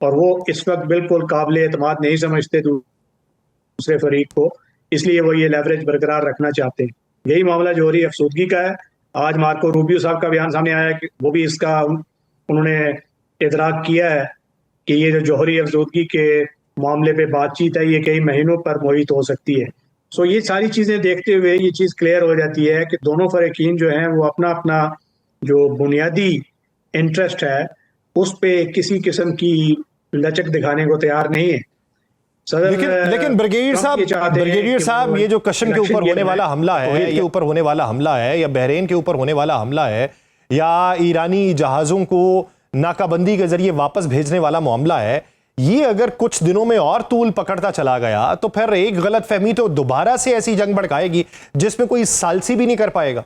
اور وہ اس وقت بالکل قابل اعتماد نہیں سمجھتے دوسرے فریق کو، اس لیے وہ یہ لیوریج برقرار رکھنا چاہتے ہیں۔ یہی معاملہ جوہری افسودگی کا ہے۔ آج مارکو روبیو صاحب کا بیان سامنے آیا ہے کہ وہ بھی اس کا انہوں نے ادراک کیا ہے کہ یہ جو جوہری افسودگی کے معاملے پہ بات چیت ہے یہ کئی مہینوں پر محیط ہو سکتی ہے۔ سو یہ ساری چیزیں دیکھتے ہوئے یہ چیز کلیئر ہو جاتی ہے کہ دونوں فریقین جو ہیں وہ اپنا اپنا جو بنیادی انٹرسٹ ہے اس پہ کسی قسم کی لچک دکھانے کو تیار نہیں ہے۔ لیکن بریگیڈیئر صاحب یہ جو کشم کے اوپر ہونے والا حملہ ہے، یہ اوپر ہونے والا حملہ ہے، یا بحرین کے اوپر ہونے والا حملہ ہے، یا ایرانی جہازوں کو ناکہ بندی کے ذریعے واپس بھیجنے والا معاملہ ہے، یہ اگر کچھ دنوں میں اور طول پکڑتا چلا گیا تو پھر ایک غلط فہمی تو دوبارہ سے ایسی جنگ بھڑکائے گی جس میں کوئی ثالثی بھی نہیں کر پائے گا۔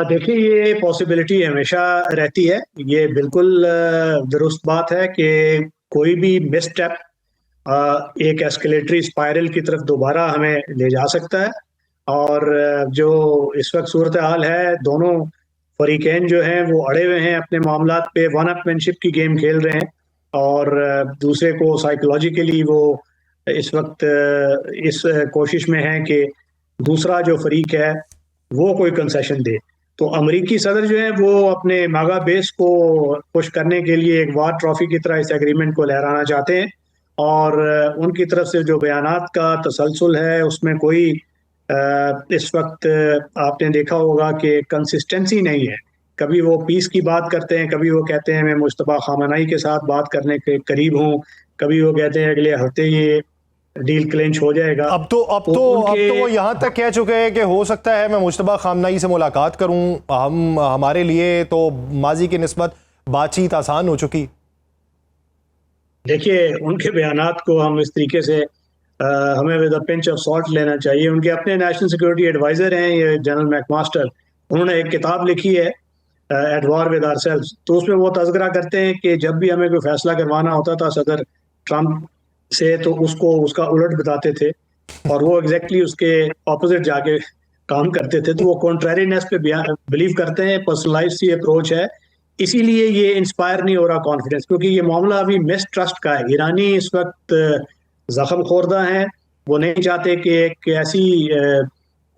دیکھیے یہ پاسبلٹی ہمیشہ رہتی ہے، یہ بالکل درست بات ہے کہ کوئی بھی مس اسٹیپ ایک ایسکلیٹری اسپائرل کی طرف دوبارہ ہمیں لے جا سکتا ہے، اور جو اس وقت صورتحال ہے دونوں فریقین جو ہیں وہ اڑے ہوئے ہیں اپنے معاملات پہ، ون اپ مین شپ کی گیم کھیل رہے ہیں، اور دوسرے کو سائیکولوجیکلی وہ اس وقت اس کوشش میں ہیں کہ دوسرا جو فریق ہے وہ کوئی کنسیشن دے۔ تو امریکی صدر جو ہیں وہ اپنے ماگا بیس کو پش کرنے کے لیے ایک وار ٹرافی کی طرح اس ایگریمنٹ کو لہرانا چاہتے ہیں، اور ان کی طرف سے جو بیانات کا تسلسل ہے اس میں کوئی اس وقت آپ نے دیکھا ہوگا کہ کنسسٹنسی نہیں ہے۔ کبھی وہ پیس کی بات کرتے ہیں، کبھی وہ کہتے ہیں میں مجتبیٰ خامنہئی کے ساتھ بات کرنے کے قریب ہوں، کبھی وہ کہتے ہیں اگلے ہفتے یہ ڈیل کلینچ ہو جائے گا۔ اب تو وہ یہاں تک کہہ چکے ہیں کہ ہو سکتا ہے میں مجتبیٰ خامنہئی سے ملاقات کروں، ہمارے لیے تو ماضی کی نسبت بات چیت آسان ہو چکی۔ دیکھیے ان کے بیانات کو ہم اس طریقے سے ہمیں with a pinch of salt لینا چاہیے۔ ان کے اپنے نیشنل سیکورٹی ایڈوائزر ہیں یہ جنرل میک ماسٹر، انہوں نے ایک کتاب لکھی ہے ایٹ وار ود آور سیلفز، تو اس میں وہ تذکرہ کرتے ہیں کہ جب بھی ہمیں کوئی فیصلہ کروانا ہوتا تھا صدر ٹرمپ سے تو اس کو اس کا الٹ بتاتے تھے، اور وہ ایگزیکٹلی اس کے اپوزٹ جا کے کام کرتے تھے۔ تو وہ کانٹریرینس پہ بلیو کرتے ہیں، پرسنلائز سی اپروچ ہے، اسی لیے یہ انسپائر نہیں ہو رہا کانفیڈنس، کیونکہ یہ معاملہ ابھی مس ٹرسٹ کا ہے۔ ایرانی اس وقت زخم خوردہ ہیں، وہ نہیں چاہتے کہ ایک ایسی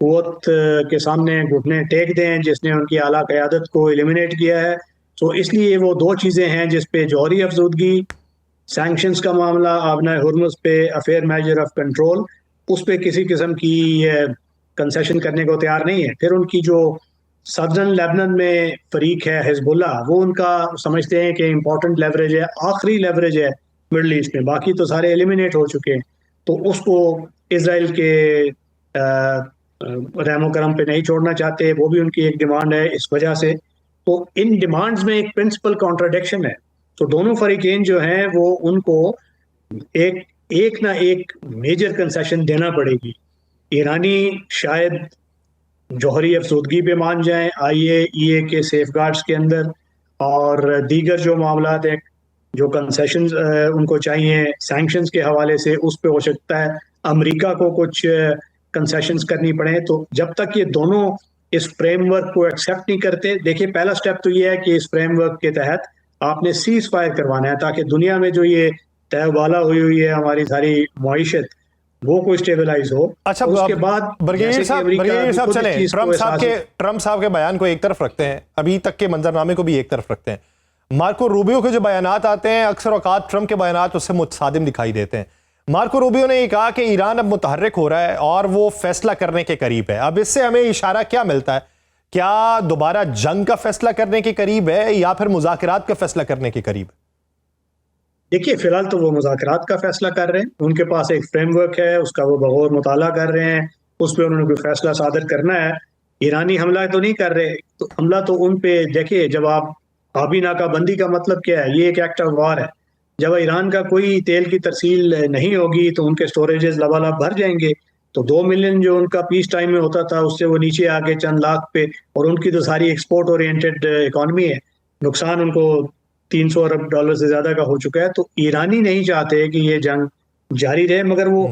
قوت کے سامنے گھٹنے ٹیک دیں جس نے ان کی اعلیٰ قیادت کو ایلیمینیٹ کیا ہے۔ تو اس لیے وہ دو چیزیں ہیں جس پہ جوہری افزودگی، سینکشنز کا معاملہ، آبنائے ہرمز پہ افیئر میجر آف کنٹرول، اس پہ کسی قسم کی کنسیشن کرنے کو تیار نہیں ہے۔ پھر ان کی جو سدرن لیبنن میں فریق ہے حزب اللہ، وہ ان کا سمجھتے ہیں کہ امپورٹنٹ لیوریج ہے، آخری لیوریج ہے مڈل ایسٹ میں، باقی تو سارے ایلیمینیٹ ہو چکے ہیں، تو اس کو اسرائیل کے رحم و کرم پہ نہیں چھوڑنا چاہتے، وہ بھی ان کی ایک ڈیمانڈ ہے اس وجہ سے۔ تو ان ڈیمانڈز میں ایک پرنسپل کانٹراڈکشن ہے، تو دونوں فریقین جو ہیں وہ ان کو ایک نہ ایک میجر کنسیشن دینا پڑے گی۔ ایرانی شاید جوہری افزودگی پہ مان جائیں IAEA کے سیف گارڈز کے اندر، اور دیگر جو معاملات ہیں جو کنسیشنز ان کو چاہیے سینکشنز کے حوالے سے، اس پہ ہو سکتا ہے امریکہ کو کچھ کنسیشنز کرنی پڑیں۔ تو جب تک یہ دونوں اس فریم ورک کو ایکسیپٹ نہیں کرتے، دیکھیں پہلا سٹیپ تو یہ ہے کہ اس فریم ورک کے تحت آپ نے سیز فائر کروانا ہے، تاکہ دنیا میں جو یہ تہ بالا ہوئی ہے ہماری ساری معیشت، وہ کوئی سٹیبلائز ہو۔ اچھا، اس کے بعد بریگیڈیئر صاحب چلیں ٹرمپ صاحب کے بیان کو ایک طرف رکھتے ہیں، ابھی تک کے منظرنامے کو بھی ایک طرف رکھتے ہیں، مارکو روبیو کے جو بیانات آتے ہیں اکثر اوقات ٹرمپ کے بیانات اس سے متصادم دکھائی دیتے ہیں۔ مارکو روبیو نے یہ کہا کہ ایران اب متحرک ہو رہا ہے اور وہ فیصلہ کرنے کے قریب ہے۔ اب اس سے ہمیں اشارہ کیا ملتا ہے؟ کیا دوبارہ جنگ کا فیصلہ کرنے کے قریب ہے یا پھر مذاکرات کا فیصلہ کرنے کے قریب ہے؟ دیکھیے فی الحال تو وہ مذاکرات کا فیصلہ کر رہے ہیں، ان کے پاس ایک فریم ورک ہے، اس کا وہ بغور مطالعہ کر رہے ہیں، اس پہ انہوں نے کوئی فیصلہ صادر کرنا ہے۔ ایرانی حملہ تو نہیں کر رہے، تو حملہ تو ان پہ، دیکھیے جب آپ آبی ناکہ بندی کا مطلب کیا ہے؟ یہ ایک ایکٹ آف وار ہے۔ جب ایران کا کوئی تیل کی ترسیل نہیں ہوگی تو ان کے سٹوریجز لبالب بھر جائیں گے، تو 2 ملین جو ان کا پیس ٹائم میں ہوتا تھا اس سے وہ نیچے آ کے چند لاکھ پہ، اور ان کی تو ساری ایکسپورٹ اورینٹڈ اکانومی ہے، نقصان ان کو 300 ارب ڈالر سے زیادہ کا ہو چکا ہے۔ تو ایرانی نہیں چاہتے کہ یہ جنگ جاری رہے، مگر وہ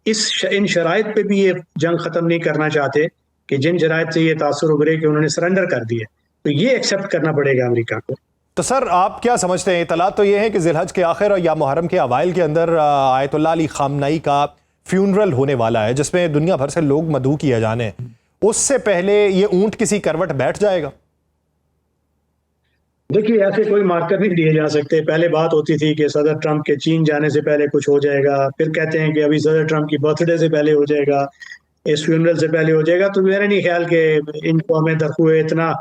ان شرائط پہ بھی یہ جنگ ختم نہیں کرنا چاہتے کہ جن شرائط سے یہ تاثر ابھرے کہ انہوں نے سرنڈر کر دیا، تو یہ ایکسیپٹ کرنا پڑے گا امریکہ کو۔ تو سر آپ کیا سمجھتے ہیں؟ اطلاعات تو یہ ہے کہ ذی الحج کے آخر اور یا محرم کے اوائل کے اندر آیت اللہ علی خامنئی کا فیونرل ہونے والا ہے، جس میں دنیا بھر سے لوگ مدعو کیے جانے ہیں. اس سے پہلے یہ اونٹ کسی کروٹ بیٹھ جائے گا؟ دیکھیے ایسے کوئی مارکر نہیں دیے جا سکتے. پہلے بات ہوتی تھی کہ صدر ٹرمپ کے چین جانے سے پہلے کچھ ہو جائے گا، پھر کہتے ہیں کہ ابھی صدر ٹرمپ کی برتھ ڈے سے پہلے ہو جائے گا، اس فیونرل سے پہلے ہو جائے گا. تو میرا نہیں خیال کہ ان کو ہمیں درخواست اتنا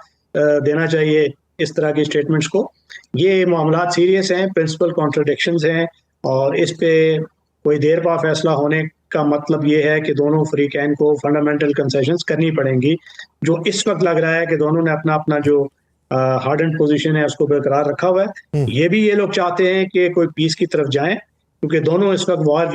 دینا چاہیے اس طرح کی سٹیٹمنٹس کو. یہ معاملات سیریس ہیں، پرنسپل کانٹرڈکشنز ہیں، اور اس پہ کوئی دیر پا فیصلہ ہونے کا مطلب یہ ہے کہ دونوں فریقین کو فنڈامنٹل کنسیشنز کرنی پڑیں گی. جو اس وقت لگ رہا ہے کہ دونوں نے اپنا جو ہارڈ اینڈ پوزیشن ہے اس کو برقرار رکھا ہوا ہے. یہ بھی یہ لوگ چاہتے ہیں کہ کوئی پیس کی طرف جائیں، کیونکہ دونوں اس وقت وار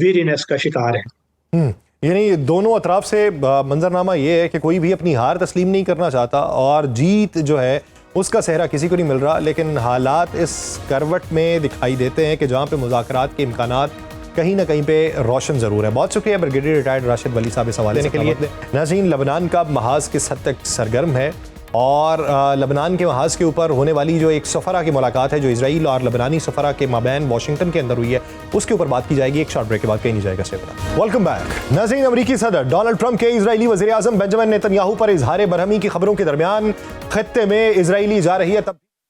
ویرینس کا شکار ہیں. یعنی دونوں اطراف سے منظرنامہ یہ ہے کہ کوئی بھی اپنی ہار تسلیم نہیں کرنا چاہتا، اور جیت جو ہے اس کا صحرا کسی کو نہیں مل رہا. لیکن حالات اس کروٹ میں دکھائی دیتے ہیں کہ جہاں پہ مذاکرات کے امکانات کہیں نہ کہیں پہ روشن ضرور ہے. بہت شکریہ بریگیڈیئر ریٹائرڈ راشد ولی صاحب اس حوالے کے لیے. ناظرین، لبنان کا محاذ کس حد تک سرگرم ہے، اور لبنان کے محاذ کے اوپر ہونے والی جو ایک سفرہ کی ملاقات ہے جو اسرائیل اور لبنانی سفرہ کے مابین واشنگٹن کے اندر ہوئی ہے، اس کے اوپر بات کی جائے گی. ایک شارٹ بریک کے بعد کہیں نہیں جائے گا. Welcome back. ناظرین، امریکی صدر ڈونلڈ ٹرمپ کے اسرائیلی وزیر اعظم بنجامن نیتن یاہو پر اظہار برہمی کی خبروں کے درمیان خطے میں اسرائیلی جا رہی ہے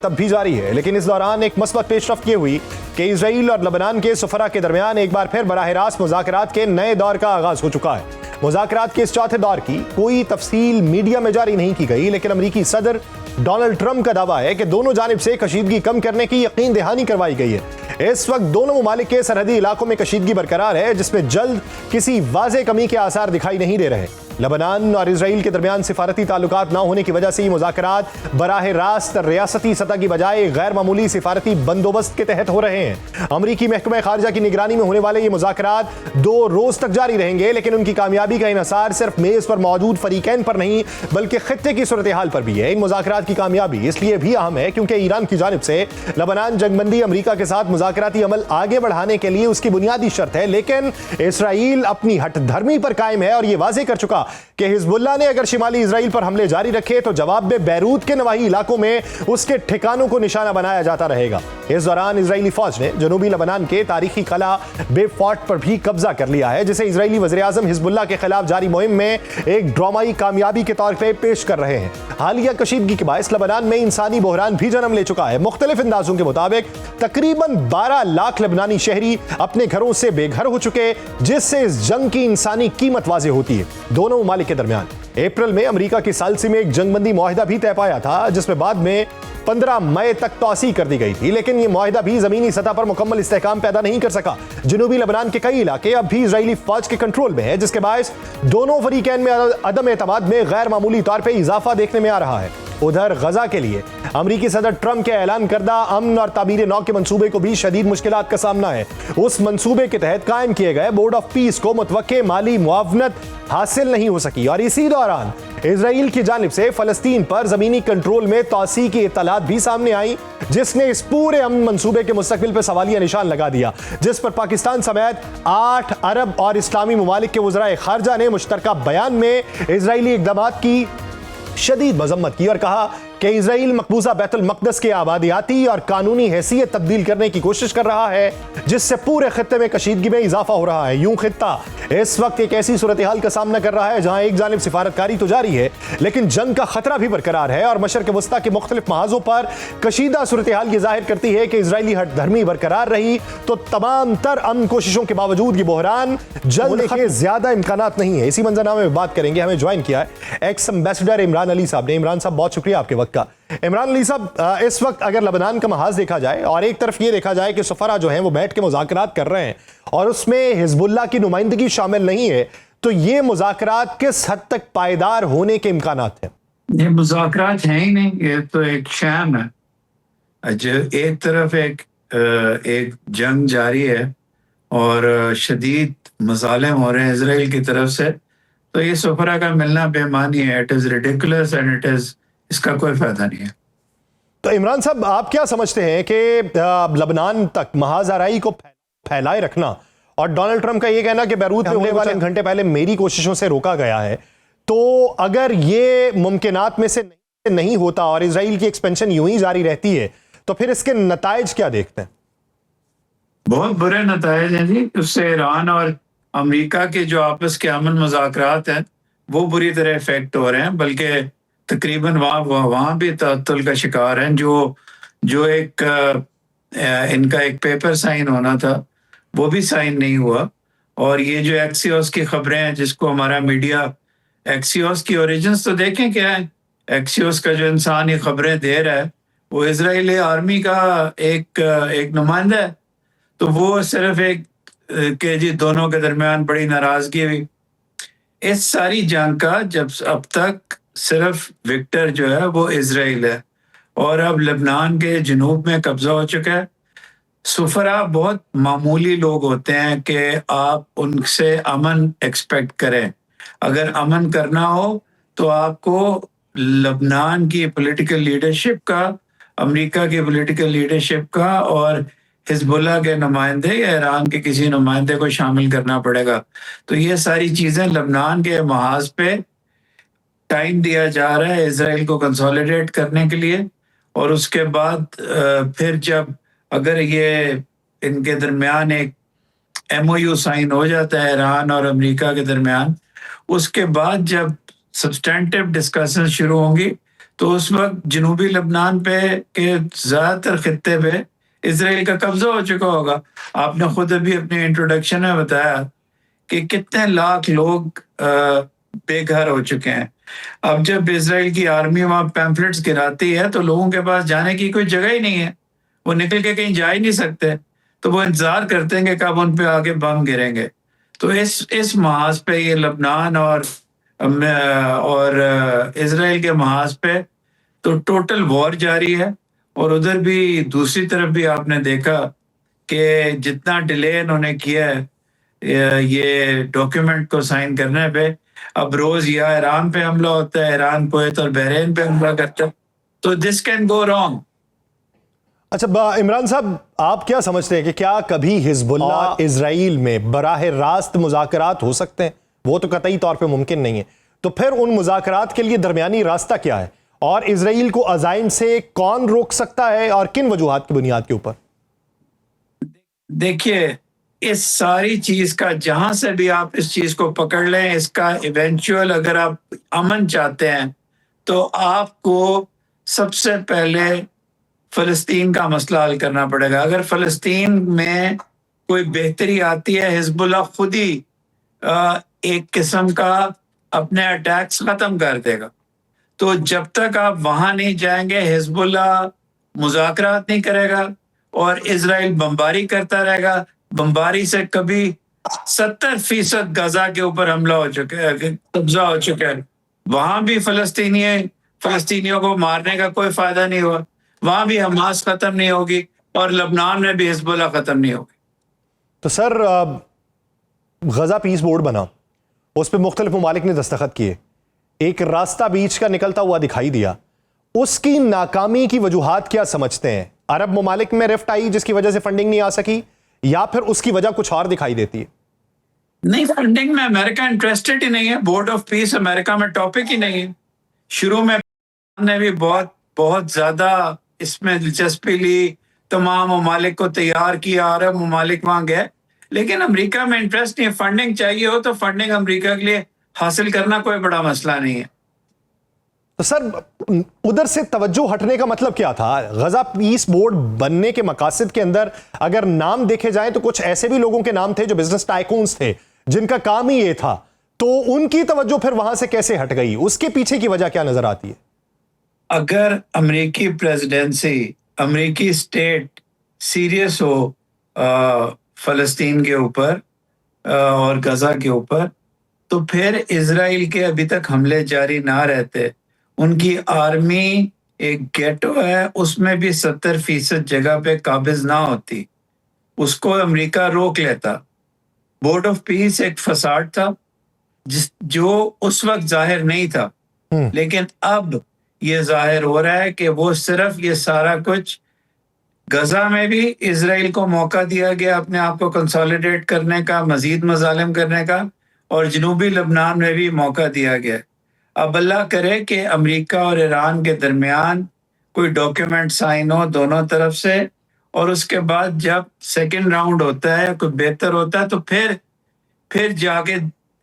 تب بھی جاری ہے. لیکن اس دوران ایک مثبت پیش رفت یہ ہوئی کہ اسرائیل اور لبنان کے سفراء کے درمیان ایک بار پھر براہ راست مذاکرات کے نئے دور کا آغاز ہو چکا ہے. مذاکرات کے اس چوتھے دور کی کوئی تفصیل میڈیا میں جاری نہیں کی گئی، لیکن امریکی صدر ڈونلڈ ٹرمپ کا دعویٰ ہے کہ دونوں جانب سے کشیدگی کم کرنے کی یقین دہانی کروائی گئی ہے. اس وقت دونوں ممالک کے سرحدی علاقوں میں کشیدگی برقرار ہے، جس میں جلد کسی واضح کمی کے آثار دکھائی نہیں دے رہے. لبنان اور اسرائیل کے درمیان سفارتی تعلقات نہ ہونے کی وجہ سے یہ مذاکرات براہ راست ریاستی سطح کی بجائے غیر معمولی سفارتی بندوبست کے تحت ہو رہے ہیں. امریکی محکمہ خارجہ کی نگرانی میں ہونے والے یہ مذاکرات 2 روز تک جاری رہیں گے، لیکن ان کی کامیابی کا انحصار صرف میز پر موجود فریقین پر نہیں بلکہ خطے کی صورتحال پر بھی ہے. ان مذاکرات کی کامیابی اس لیے بھی اہم ہے کیونکہ ایران کی جانب سے لبنان جنگ بندی امریکہ کے ساتھ مذاکراتی عمل آگے بڑھانے کے لیے اس کی بنیادی شرط ہے. لیکن اسرائیل اپنی ہٹ دھرمی پر قائم ہے اور یہ واضح کر چکا کہ حزب اللہ نے اگر شمالی اسرائیل پر حملے جاری رکھے تو جواب میں بیروت کے نواحی علاقوں میں اس کے ٹھکانوں کو نشانہ بنایا جاتا رہے گا. اس دوران اسرائیلی فوج نے جنوبی لبنان کے تاریخی قلعہ بے فورٹ پر بھی قبضہ کر لیا ہے، جسے اسرائیلی وزیر اعظم حزب اللہ کے خلاف جاری مہم میں ایک ڈرامائی کامیابی کے طور پہ پیش کر رہے ہیں. حالیہ کشیدگی کے باعث لبنان میں انسانی بحران بھی جنم لے چکا ہے. مختلف اندازوں کے مطابق تقریباً 12 لاکھ لبنانی شہری اپنے گھروں سے بے گھر ہو چکے، جس سے اس جنگ کی انسانی قیمت واضح ہوتی ہے. دونوں ممالک کے درمیان اپریل میں امریکہ کی ثالثی میں ایک جنگ بندی معاہدہ بھی طے پایا تھا، جس میں بعد میں 15 مئی تک توسیع کر دی گئی تھی، لیکن یہ معاہدہ بھی زمینی سطح پر مکمل استحکام پیدا نہیں کر سکا. جنوبی لبنان کے کئی علاقے اب بھی اسرائیلی فوج کے کنٹرول میں ہیں، جس کے باعث دونوں فریقین میں عدم اعتماد میں غیر معمولی طور پہ اضافہ دیکھنے میں آ رہا ہے. ادھر غزہ کے لیے امریکی صدر ٹرمپ کے اعلان کردہ امن اور تعمیر نو کے منصوبے کو بھی شدید مشکلات کا سامنا ہے. اس منصوبے کے تحت قائم کیے گئے بورڈ آف پیس کو متوقع مالی معاونت حاصل نہیں ہو سکی، اور اسی دوران اسرائیل کی جانب سے فلسطین پر زمینی کنٹرول میں توسیع کی اطلاعات بھی سامنے آئیں، جس نے اس پورے امن منصوبے کے مستقبل پر سوالیہ نشان لگا دیا، جس پر پاکستان سمیت 8 عرب اور اسلامی ممالک کے وزرائے خارجہ نے مشترکہ بیان میں اسرائیلی اقدامات کی شدید مذمت کی اور کہا کہ اسرائیل مقبوضہ بیت المقدس کے آبادیاتی اور قانونی حیثیت تبدیل کرنے کی کوشش کر رہا ہے، جس سے پورے خطے میں کشیدگی میں اضافہ ہو رہا ہے. یوں خطہ اس وقت ایک ایسی صورتحال کا سامنا کر رہا ہے جہاں ایک جانب سفارتکاری تو جاری ہے، لیکن جنگ کا خطرہ بھی برقرار ہے، اور مشرق وسطیٰ کے مختلف محاذوں پر کشیدہ صورتحال یہ ظاہر کرتی ہے کہ اسرائیلی ہٹ دھرمی برقرار رہی تو تمام تر امن کوششوں کے باوجود یہ بحران جلد کے زیادہ امکانات نہیں ہے. اسی منظرنامے میں بات کریں گے. ہمیں جوائن کیا ہے ایکس ایمبیسڈر عمران علی صاحب نے. عمران صاحب، بہت شکریہ آپ کے وقت کا. عمران علی صاحب، اس وقت اگر لبنان کا محاذ دیکھا جائے اور ایک طرف یہ دیکھا جائے کہ سفراء جو ہیں وہ بیٹھ کے مذاکرات کر رہے ہیں اور اس میں حزب اللہ کی نمائندگی شامل نہیں ہے، تو یہ مذاکرات کس حد تک پائیدار ہونے کے امکانات ہیں؟ یہ مذاکرات ہیں ہی نہیں، یہ تو ایک شام ہے. ایک طرف ایک جنگ جاری ہے اور شدید مظالم ہو رہے ہیں اسرائیل کی طرف سے، تو یہ سفراء کا ملنا بے معنی ہے. اٹ از ریڈیکولس اینڈ اس کا کوئی فائدہ نہیں ہے. تو عمران صاحب، آپ کیا سمجھتے ہیں کہ لبنان تک محاذ آرائی کو پھیلائے رکھنا اور ڈونلڈ ٹرمپ کا یہ کہنا کہ بیروت میں ہونے والے چند گھنٹے پہلے میری کوششوں سے روکا گیا ہے، تو اگر یہ ممکنات میں سے نہیں ہوتا اور اسرائیل کی ایکسپینشن یوں ہی جاری رہتی ہے تو پھر اس کے نتائج کیا دیکھتے ہیں؟ بہت برے نتائج ہیں جی. اس سے ایران اور امریکہ کے جو آپس کے امن مذاکرات ہیں وہ بری طرح افیکٹ ہو رہے ہیں, بلکہ تقریباً وہاں بھی تعطل کا شکار ہیں. جو ایک ان کا ایک پیپر سائن ہونا تھا وہ بھی سائن نہیں ہوا. اور یہ جو ایکسیوس کی خبریں ہیں جس کو ہمارا میڈیا ایکسیوس کی اوریجنز تو دیکھیں کیا ہے. ایکسیوس کا جو انسان یہ خبریں دے رہا ہے وہ اسرائیلی آرمی کا ایک نمائندہ ہے. تو وہ صرف ایک کہ جی دونوں کے درمیان بڑی ناراضگی ہوئی. اس ساری جنگ کا جب اب تک صرف وکٹر جو ہے وہ اسرائیل ہے, اور اب لبنان کے جنوب میں قبضہ ہو چکا ہے. سفرا بہت معمولی لوگ ہوتے ہیں کہ آپ ان سے امن ایکسپیکٹ کریں. اگر امن کرنا ہو تو آپ کو لبنان کی پولیٹیکل لیڈرشپ کا, امریکہ کی پولیٹیکل لیڈرشپ کا اور حزب اللہ کے نمائندے یا ایران کے کسی نمائندے کو شامل کرنا پڑے گا. تو یہ ساری چیزیں لبنان کے محاذ پہ ٹائم دیا جا رہا ہے اسرائیل کو کنسولیڈیٹ کرنے کے لیے. اور اس کے بعد پھر جب اگر یہ ان کے درمیان ایک ایم او یو سائن ہو جاتا ہے ایران اور امریکہ کے درمیان, اس کے بعد جب سبسٹینٹیو ڈسکشن شروع ہوں گی تو اس وقت جنوبی لبنان پہ کے زیادہ تر خطے پہ اسرائیل کا قبضہ ہو چکا ہوگا. آپ نے خود ابھی اپنے انٹروڈکشن میں بتایا کہ کتنے لاکھ لوگ بے گھر ہو چکے ہیں. اب جب اسرائیل کی آرمی وہاں پیمفلٹس گراتی ہے تو لوگوں کے پاس جانے کی کوئی جگہ ہی نہیں ہے, وہ نکل کے کہیں جا ہی نہیں سکتے. تو وہ انتظار کرتے ہیں کہ کب ان پہ آگے بم گریں گے. تو اس محاذ پہ یہ لبنان اور اسرائیل کے محاذ پہ تو ٹوٹل وار جاری ہے. اور ادھر بھی دوسری طرف بھی آپ نے دیکھا کہ جتنا ڈیلے انہوں نے کیا ہے یہ ڈاکیومنٹ کو سائن کرنے پہ, اب روز یا ایران پہ حملہ ہوتا ہے, ایران کویت اور بحرین پہ حملہ کرتا ہے. تو دس کین گو رانگ. اچھا عمران صاحب, آپ کیا سمجھتے ہیں کہ کیا کبھی حزب اللہ اسرائیل میں براہ راست مذاکرات ہو سکتے ہیں؟ وہ تو قطعی طور پہ ممکن نہیں ہے. تو پھر ان مذاکرات کے لیے درمیانی راستہ کیا ہے, اور اسرائیل کو عزائم سے کون روک سکتا ہے اور کن وجوہات کی بنیاد کے اوپر؟ دیکھیے, اس ساری چیز کا جہاں سے بھی آپ اس چیز کو پکڑ لیں, اس کا ایونچوئل اگر آپ امن چاہتے ہیں تو آپ کو سب سے پہلے فلسطین کا مسئلہ حل کرنا پڑے گا. اگر فلسطین میں کوئی بہتری آتی ہے, حزب اللہ خود ہی ایک قسم کا اپنے اٹیکس ختم کر دے گا. تو جب تک آپ وہاں نہیں جائیں گے, حزب اللہ مذاکرات نہیں کرے گا اور اسرائیل بمباری کرتا رہے گا. بمباری سے کبھی 70% غزہ کے اوپر حملہ ہو چکا ہے, قبضہ ہو چکا ہے. وہاں بھی فلسطینیوں کو مارنے کا کوئی فائدہ نہیں ہوا, وہاں بھی حماس ختم نہیں ہوگی اور لبنان میں بھی حزب اللہ ختم نہیں ہوگی. تو سر غزہ پیس بورڈ بنا, اس پہ مختلف ممالک نے دستخط کیے, ایک راستہ بیچ کا نکلتا ہوا دکھائی دیا. اس کی ناکامی کی وجوہات کیا سمجھتے ہیں؟ عرب ممالک میں رفٹ آئی جس کی وجہ سے فنڈنگ نہیں آ سکی, یا پھر اس کی وجہ کچھ اور دکھائی دیتی ہے؟ نہیں, فنڈنگ میں امریکہ انٹرسٹڈ ہی نہیں ہے. بورڈ آف پیس امریکہ میں ٹاپک ہی نہیں ہے. شروع میں نے بھی بہت زیادہ اس میں دلچسپی لی, تمام ممالک کو تیار کیا, عرب ممالک وہاں گئے, لیکن امریکہ میں انٹرسٹ نہیں ہے. فنڈنگ چاہیے ہو تو فنڈنگ امریکہ کے لیے حاصل کرنا کوئی بڑا مسئلہ نہیں ہے. تو سر ادھر سے توجہ ہٹنے کا مطلب کیا تھا؟ غزہ پیس بورڈ بننے کے مقاصد کے اندر اگر نام دیکھے جائیں تو کچھ ایسے بھی لوگوں کے نام تھے جو بزنس ٹائکونز تھے جن کا کام ہی یہ تھا, تو ان کی توجہ پھر وہاں سے کیسے ہٹ گئی؟ اس کے پیچھے کی وجہ کیا نظر آتی ہے؟ اگر امریکی پریزیڈنسی, امریکی اسٹیٹ سیریس ہو فلسطین کے اوپر اور غزہ کے اوپر, تو پھر اسرائیل کے ابھی تک حملے جاری نہ رہتے. ان کی آرمی ایک گیٹو ہے, اس میں بھی 70% جگہ پہ قابض نہ ہوتی, اس کو امریکہ روک لیتا. بورڈ آف پیس ایک فساد تھا جو اس وقت ظاہر نہیں تھا, لیکن اب یہ ظاہر ہو رہا ہے کہ وہ صرف یہ سارا کچھ غزہ میں بھی اسرائیل کو موقع دیا گیا اپنے آپ کو کنسولیڈیٹ کرنے کا, مزید مظالم کرنے کا, اور جنوبی لبنان میں بھی موقع دیا گیا. اب اللہ کرے کہ امریکہ اور ایران کے درمیان کوئی ڈاکیومنٹ سائن ہو دونوں طرف سے، اور اس کے بعد جب سیکنڈ راؤنڈ ہوتا ہے کوئی بہتر ہوتا ہے تو پھر جا کے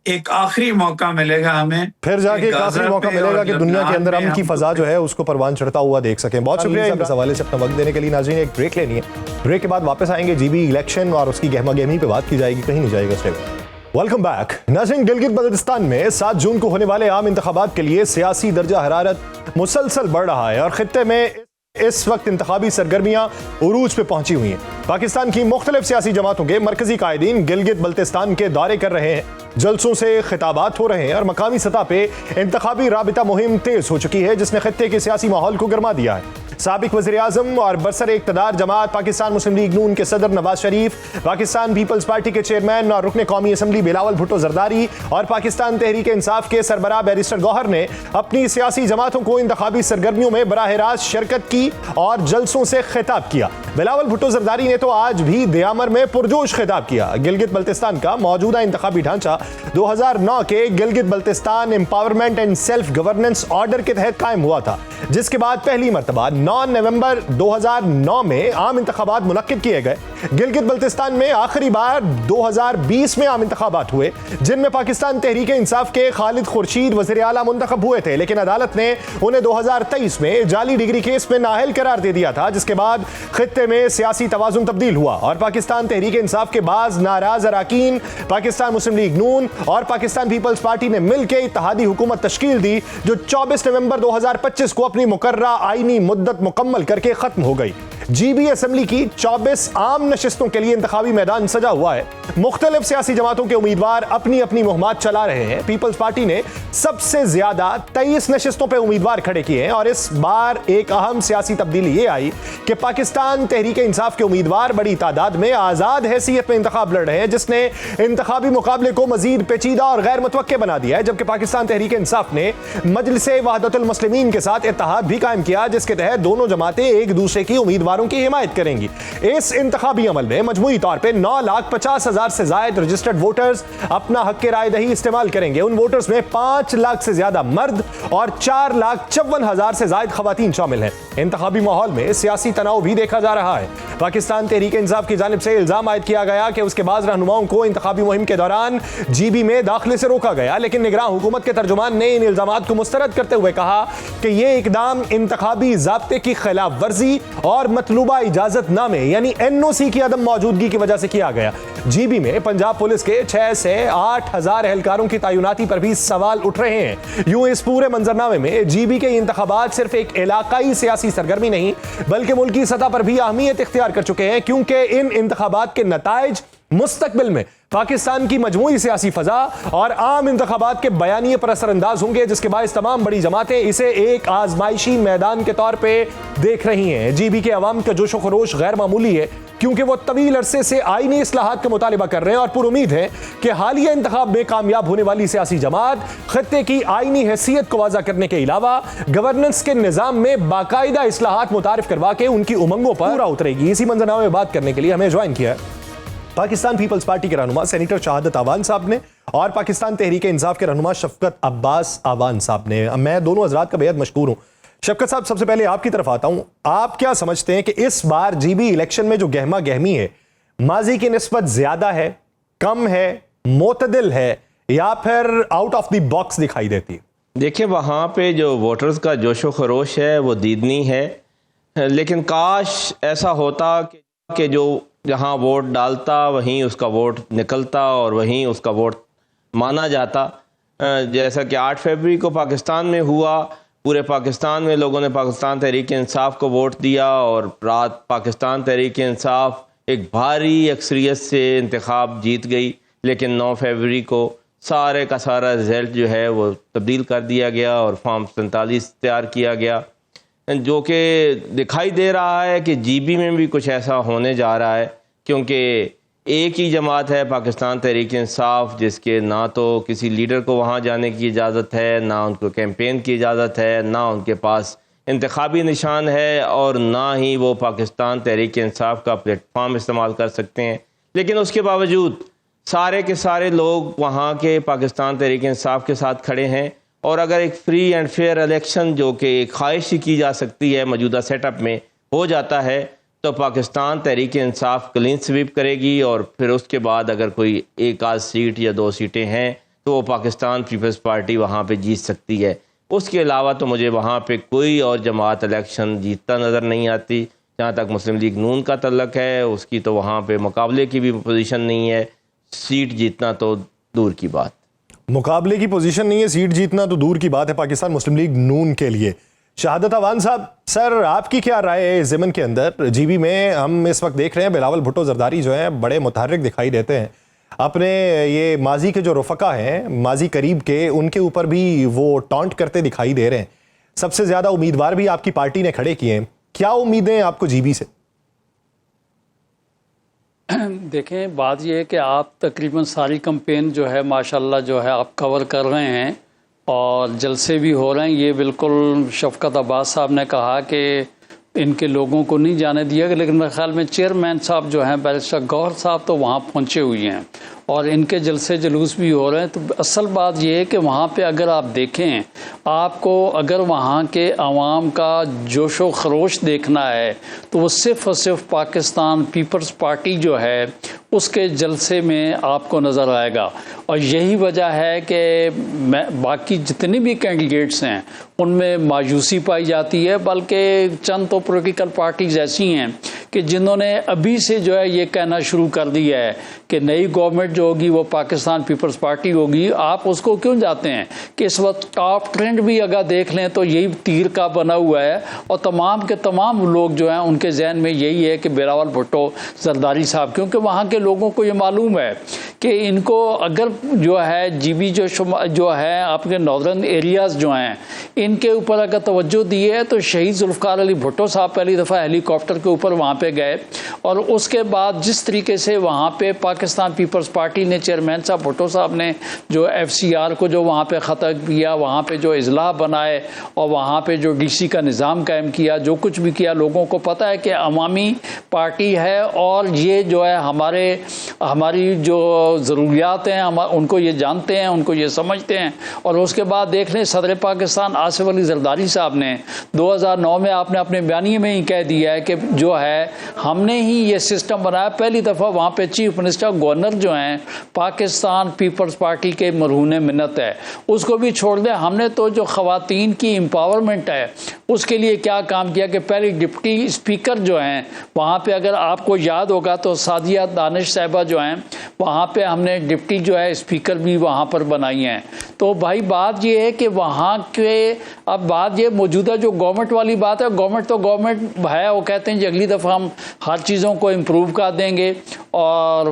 ایک آخری موقع ملے گا ہمیں، پھر جا کے ایک آخری موقع ملے گا کہ دنیا کے اندر امن کی فضا جو ہے اس کو پروان چڑھتا ہوا دیکھ سکیں. بہت شکریہ اس حوالے سے اپنا وقت دینے کے لیے. ناظرین ایک بریک لینی ہے، بریک کے بعد واپس آئیں گے. جی بی الیکشن اور اس کی گہما گہمی پہ بات کی جائے گی، کہیں نہیں جائے گا. Welcome back. ناظرین گلگت بلتستان میں 7 جون کو ہونے والے عام انتخابات کے لیے سیاسی درجہ حرارت مسلسل بڑھ رہا ہے اور خطے میں اس وقت انتخابی سرگرمیاں عروج پہ پہنچی ہوئی ہیں. پاکستان کی مختلف سیاسی جماعتوں کے مرکزی قائدین گلگت بلتستان کے دورے کر رہے ہیں، جلسوں سے خطابات ہو رہے ہیں اور مقامی سطح پہ انتخابی رابطہ مہم تیز ہو چکی ہے جس نے خطے کے سیاسی ماحول کو گرما دیا ہے. سابق وزیر اعظم اور برسر اقتدار جماعت پاکستان مسلم لیگ نون کے صدر نواز شریف، پاکستان پیپلز پارٹی کے چیئرمین اور رکن قومی اسمبلی بلاول بھٹو زرداری اور پاکستان تحریک انصاف کے سربراہ بیرسٹر گوہر نے اپنی سیاسی جماعتوں کو انتخابی سرگرمیوں میں براہ راست شرکت کی اور جلسوں سے خطاب کیا. بلاول بھٹو زرداری نے تو آج بھی دیامر میں پرجوش خطاب کیا. گلگت بلتستان کا موجودہ انتخابی ڈھانچہ 2009 کے Gilgit Baltistan empowerment and self governance order کے تحت قائم ہوا تھا، جس کے بعد پہلی مرتبہ 9 نومبر 2009 میں عام انتخابات منعقد کیے گئے. گلگت بلتستان میں آخری بار 2020 میں عام انتخابات ہوئے جن میں پاکستان تحریک انصاف کے خالد خورشید وزیر اعلیٰ منتخب ہوئے تھے، لیکن عدالت نے انہیں 2023 میں جعلی ڈگری کیس میں نااہل قرار دے دیا تھا، جس کے بعد خطے میں سیاسی توازن تبدیل ہوا اور پاکستان تحریک انصاف کے بعض ناراض اراکین پاکستان مسلم لیگ نون اور پاکستان پیپلز پارٹی نے مل کے اتحادی حکومت تشکیل دی جو 24 نومبر 2025 کو اپنی مقررہ آئینی مدت مکمل کر کے ختم ہو گئی. جی بی اسمبلی کی 24 عام نشستوں کے لیے انتخابی میدان سجا ہوا ہے. مختلف سیاسی جماعتوں کے امیدوار اپنی اپنی مہمات چلا رہے ہیں. پیپلز پارٹی نے سب سے زیادہ 23 نشستوں پہ امیدوار کھڑے کیے ہیں اور اس بار ایک اہم سیاسی تبدیلی یہ آئی کہ پاکستان تحریک انصاف کے امیدوار بڑی تعداد میں آزاد حیثیت میں انتخاب لڑ رہے ہیں، جس نے انتخابی مقابلے کو مزید پیچیدہ اور غیر متوقع بنا دیا ہے. جبکہ پاکستان تحریک انصاف نے مجلس وحدت المسلمین کے ساتھ اتحاد بھی قائم کیا جس کے تحت دونوں جماعتیں ایک دوسرے کی امیدواروں کی حمایت کریں گی. اس انتخابی عمل میں مجموعی طور پہ 9,50,000 سے زائد رجسٹرڈ ووٹرز اپنا حق رائے دہی استعمال کریں گے. ان ووٹرز میں 5 لاکھ سے زیادہ مرد اور 4,54,000 سے زائد خواتین شامل ہیں. انتخابی ماحول میں سیاسی تناؤ بھی دیکھا جا رہا ہے. پاکستان تحریک انصاف کی جانب سے الزام عائد کیا گیا کہ اس کے بعض رہنماؤں کو انتخابی مہم کے دوران جی بی میں داخلے سے روکا گیا، لیکن نگراں حکومت کے ترجمان نے ان الزامات کو مسترد کرتے ہوئے کہا کہ یہ اقدام انتخابی ضابطے کی خلاف ورزی اور مطلوبہ اجازت نامے یعنی NOC کی عدم موجودگی کی وجہ سے کیا گیا. جی بی میں پنجاب پولیس کے 6 سے 8 ہزار اہلکاروں کی تعیناتی پر بھی سوال اٹھ رہے ہیں. یوں اس پورے منظرنامے میں جی بی کے انتخابات صرف ایک علاقائی سیاسی سرگرمی نہیں بلکہ ملکی سطح پر بھی اہمیت اختیار کر چکے ہیں، کیونکہ ان انتخابات کے نتائج مستقبل میں پاکستان کی مجموعی سیاسی فضا اور عام انتخابات کے بیانیے پر اثر انداز ہوں گے، جس کے باعث تمام بڑی جماعتیں اسے ایک آزمائشی میدان کے طور پہ دیکھ رہی ہیں. جی بی کے عوام کا جوش و خروش غیر معمولی ہے کیونکہ وہ طویل عرصے سے آئینی اصلاحات کا مطالبہ کر رہے ہیں اور پر امید ہے کہ حالیہ انتخاب میں کامیاب ہونے والی سیاسی جماعت خطے کی آئینی حیثیت کو واضح کرنے کے علاوہ گورننس کے نظام میں باقاعدہ اصلاحات متعارف کروا کے ان کی امنگوں پر پورا اترے گی. اسی منظرنامے میں بات کرنے کے لیے ہمیں جوائن کیا ہے پاکستان پیپلز پارٹی کے رہنما سینیٹر شہادت آوان صاحب نے اور پاکستان تحریک انصاف کے رہنما شفقت عباس آوان صاحب نے. میں دونوں حضرات کا بہت مشکور ہوں. شفقت صاحب، سب سے پہلے آپ کی طرف آتا ہوں. آپ کیا سمجھتے ہیں کہ اس بار جی بی الیکشن میں جو گہما گہمی ہے ماضی کی نسبت زیادہ ہے، کم ہے، معتدل ہے یا پھر آؤٹ آف دی باکس دکھائی دیتی ہے؟ دیکھیں، وہاں پہ جو ووٹرز کا جوش و خروش ہے وہ دیدنی ہے، لیکن کاش ایسا ہوتا کہ جو جہاں ووٹ ڈالتا وہیں اس کا ووٹ نکلتا اور وہیں اس کا ووٹ مانا جاتا. جیسا کہ 8 فروری کو پاکستان میں ہوا، پورے پاکستان میں لوگوں نے پاکستان تحریک انصاف کو ووٹ دیا اور رات پاکستان تحریک انصاف ایک بھاری اکثریت سے انتخاب جیت گئی. لیکن 9 فروری کو سارے کا سارا رزلٹ جو ہے وہ تبدیل کر دیا گیا اور فارم 47 تیار کیا گیا، جو کہ دکھائی دے رہا ہے کہ جی بی میں بھی کچھ ایسا ہونے جا رہا ہے، کیونکہ ایک ہی جماعت ہے پاکستان تحریک انصاف جس کے نہ تو کسی لیڈر کو وہاں جانے کی اجازت ہے، نہ ان کو کیمپین کی اجازت ہے، نہ ان کے پاس انتخابی نشان ہے اور نہ ہی وہ پاکستان تحریک انصاف کا پلیٹ فارم استعمال کر سکتے ہیں. لیکن اس کے باوجود سارے کے سارے لوگ وہاں کے پاکستان تحریک انصاف کے ساتھ کھڑے ہیں اور اگر ایک فری اینڈ فیئر الیکشن جو کہ ایک خواہش ہی کی جا سکتی ہے موجودہ سیٹ اپ میں ہو جاتا ہے تو پاکستان تحریک انصاف کلین سویپ کرے گی، اور پھر اس کے بعد اگر کوئی ایک آدھ سیٹ یا 2 سیٹیں ہیں تو وہ پاکستان پیپلز پارٹی وہاں پہ جیت سکتی ہے۔ اس کے علاوہ تو مجھے وہاں پہ کوئی اور جماعت الیکشن جیتتا نظر نہیں آتی۔ جہاں تک مسلم لیگ نون کا تعلق ہے، اس کی تو وہاں پہ مقابلے کی بھی پوزیشن نہیں ہے، سیٹ جیتنا تو دور کی بات۔ مقابلے کی پوزیشن نہیں ہے، سیٹ جیتنا تو دور کی بات ہے پاکستان مسلم لیگ نون کے لیے۔ شہادت اوان صاحب، سر آپ کی کیا رائے ہے اس ضمن کے اندر؟ جی بی میں ہم اس وقت دیکھ رہے ہیں بلاول بھٹو زرداری جو ہیں بڑے متحرک دکھائی دیتے ہیں، اپنے یہ ماضی کے جو رفقا ہیں ماضی قریب کے، ان کے اوپر بھی وہ ٹانٹ کرتے دکھائی دے رہے ہیں۔ سب سے زیادہ امیدوار بھی آپ کی پارٹی نے کھڑے کیے ہیں، کیا امیدیں آپ کو جی بی سے؟ دیکھیں، بات یہ ہے کہ آپ تقریباً ساری کمپین جو ہے ماشاءاللہ جو ہے آپ کور کر رہے ہیں اور جلسے بھی ہو رہے ہیں۔ یہ بالکل شفقت عباس صاحب نے کہا کہ ان کے لوگوں کو نہیں جانے دیا گیا، لیکن میرے خیال میں چیئرمین صاحب جو ہیں بیرسٹر گوہر صاحب تو وہاں پہنچے ہوئے ہیں اور ان کے جلسے جلوس بھی ہو رہے ہیں۔ تو اصل بات یہ ہے کہ وہاں پہ اگر آپ دیکھیں، آپ کو اگر وہاں کے عوام کا جوش و خروش دیکھنا ہے تو وہ صرف اور صرف پاکستان پیپلز پارٹی جو ہے اس کے جلسے میں آپ کو نظر آئے گا، اور یہی وجہ ہے کہ باقی جتنے بھی کینڈیڈیٹس ہیں ان میں مایوسی پائی جاتی ہے، بلکہ چند تو پولیٹیکل پارٹیز ایسی ہیں کہ جنہوں نے ابھی سے جو ہے یہ کہنا شروع کر دیا ہے کہ نئی گورنمنٹ جو ہوگی وہ پاکستان پیپلز پارٹی ہوگی۔ آپ اس کو کیوں جاتے ہیں کہ اس وقت ٹاپ ٹرینڈ بھی اگر دیکھ لیں تو یہی تیر کا بنا ہوا ہے، اور تمام کے تمام لوگ جو ہیں ان کے ذہن میں یہی ہے کہ بلاول بھٹو زرداری صاحب، کیونکہ وہاں کے لوگوں کو یہ معلوم ہے کہ ان کو اگر جو ہے جی بی جو ہے اپنے ناردرن ایریاز جو ہیں ان کے اوپر اگر توجہ دی ہے تو شہید ذوالفقار علی بھٹو صاحب پہلی دفعہ ہیلی کاپٹر کے اوپر وہاں پہ گئے، اور اس کے بعد جس طریقے سے وہاں پہ پاکستان پیپلز پارٹی نے چیئرمین صاحب بھٹو صاحب نے جو ایف سی آر کو جو وہاں پہ ختم کیا، وہاں پہ جو اضلاع بنائے اور وہاں پہ جو ڈی سی کا نظام قائم کیا، جو کچھ بھی کیا، لوگوں کو پتہ ہے کہ عوامی پارٹی ہے اور یہ جو ہے ہماری جو ضروریات ہیں ان کو یہ جانتے ہیں، ان کو یہ سمجھتے ہیں۔ اور اس کے بعد دیکھ لیں صدر پاکستان آصف علی زرداری صاحب نے 2009 میں آپ نے اپنے بیانیے میں ہی کہہ دیا ہے کہ جو ہے ہم نے ہی یہ سسٹم بنایا، پہلی دفعہ وہاں پہ چیف منسٹر گورنر جو ہیں پاکستان پیپلز پارٹی کے مرہون منت ہے۔ اس کو بھی چھوڑ دیں، ہم نے تو جو خواتین کی امپاورمنٹ ہے اس کے لیے کیا کام کیا کہ پہلی ڈپٹی اسپیکر جو ہیں وہاں پہ، اگر آپ کو یاد ہوگا تو سعدیہ دانش صاحبہ جو ہیں وہاں پہ ہم نے ڈپٹی جو ہے اسپیکر بھی وہاں پر بنائی ہیں۔ تو بھائی بات یہ ہے کہ وہاں کے اب بات یہ موجودہ جو گورنمنٹ والی بات ہے، گورنمنٹ تو گورنمنٹ ہے، وہ کہتے ہیں کہ اگلی دفعہ ہم ہر چیزوں کو امپروو کر دیں گے، اور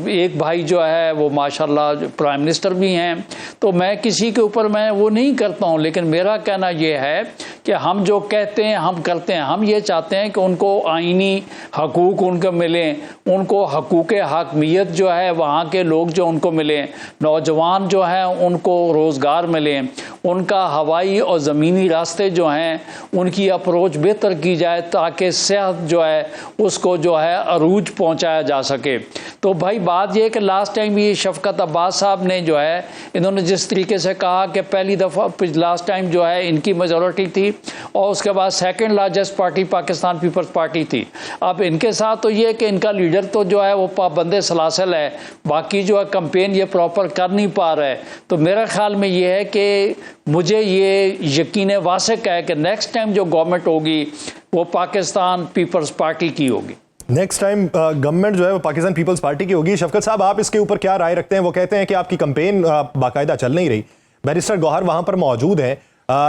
ایک بھائی جو ہے وہ ماشاءاللہ پرائم منسٹر بھی ہیں۔ تو میں کسی کے اوپر میں وہ نہیں کرتا ہوں، لیکن میرا کہنا یہ ہے کہ ہم جو کہتے ہیں ہم کرتے ہیں۔ ہم یہ چاہتے ہیں کہ ان کو آئینی حقوق ان کو ملیں، ان کو حقوق حاکمیت جو ہے وہاں کے لوگ جو ان کو ملیں، نوجوان جو ہیں ان کو روزگار ملیں، ان کا ہوائی اور زمینی راستے جو ہیں ان کی اپروچ بہتر کی جائے تاکہ صحت جو ہے اس کو جو ہے عروج پہنچایا جا سکے۔ تو بھائی بات یہ ہے کہ لاسٹ ٹائم یہ شفقت عباس صاحب نے جو ہے انہوں نے جس طریقے سے کہا کہ پہلی دفعہ لاسٹ ٹائم جو ہے ان کی میجورٹی تھی اور اس کے بعد second largest party Pakistan Peoples Party تھی۔ اب ان کے ساتھ تو یہ کہ ان کا لیڈر تو جو ہے وہ پابند سلاسل ہے، باقی جو ہے کمپین یہ پراپر کر نہیں پا رہا ہے۔ تو میرا خیال میں یہ ہے کہ مجھے یہ یقین واثق ہے کہ نیکسٹ ٹائم جو گورنمنٹ ہوگی وہ پاکستان پیپلز پارٹی کی ہوگی۔ نیکسٹ ٹائم گورنمنٹ جو ہے وہ پاکستان پیپلز پارٹی کی ہوگی۔ شفقت صاحب، آپ اس کے اوپر کیا رائے رکھتے ہیں؟ وہ کہتے ہیں کہ آپ کی کمپین باقاعدہ چل نہیں رہی، بیرسٹر گوہر وہاں پر موجود ہیں،